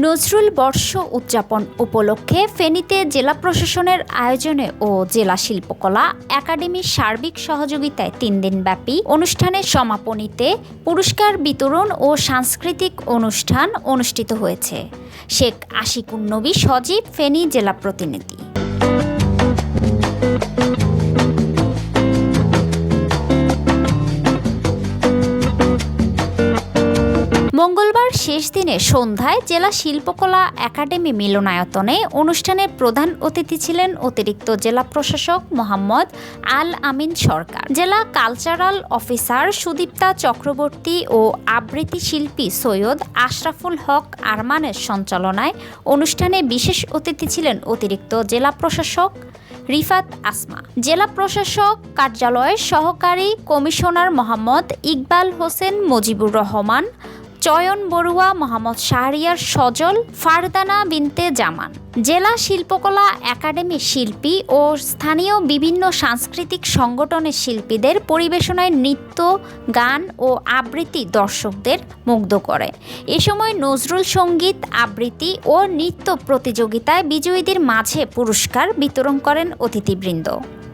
নজরুল বর্ষ উদযাপন উপলক্ষে ফেনীতে জেলা প্রশাসনের আয়োজনে ও জেলা শিল্পকলা একাডেমির সার্বিক সহযোগিতায় 3 দিনব্যাপী অনুষ্ঠানের সমাপনীতে পুরস্কার বিতরণ ও সাংস্কৃতিক অনুষ্ঠান অনুষ্ঠিত হয়েছে। শেখ আশিকুন নবী সজীব, ফেনী জেলা প্রতিনিধি। মঙ্গলবার শেষ দিনে সন্ধ্যায় জেলা শিল্পকলা একাডেমি মিলনায়তনে অনুষ্ঠানের প্রধান অতিথি ছিলেন অতিরিক্ত জেলা প্রশাসক মোহাম্মদ আল আমিন সরকার, জেলা কালচারাল অফিসার সুদীপ্তা চক্রবর্তী ও আবৃত্তি শিল্পী সৈয়দ আশরাফুল হক আরমানের সঞ্চালনায় অনুষ্ঠানে বিশেষ অতিথি ছিলেন অতিরিক্ত জেলা প্রশাসক রিফাত আসমা, জেলা প্রশাসক কার্যালয়ের সহকারী কমিশনার মোহাম্মদ ইকবাল হোসেন মুজিবুর রহমান, চয়ন বড়ুয়া, মোহাম্মদ শাহরিয়ার সজল, ফারদানা বিনতে জামান। জেলা শিল্পকলা একাডেমির শিল্পী ও স্থানীয় বিভিন্ন সাংস্কৃতিক সংগঠনের শিল্পীদের পরিবেশনায় নৃত্য, গান ও আবৃত্তি দর্শকদের মুগ্ধ করে। এ সময় নজরুল সঙ্গীত, আবৃত্তি ও নৃত্য প্রতিযোগিতায় বিজয়ীদের মাঝে পুরস্কার বিতরণ করেন অতিথিবৃন্দ।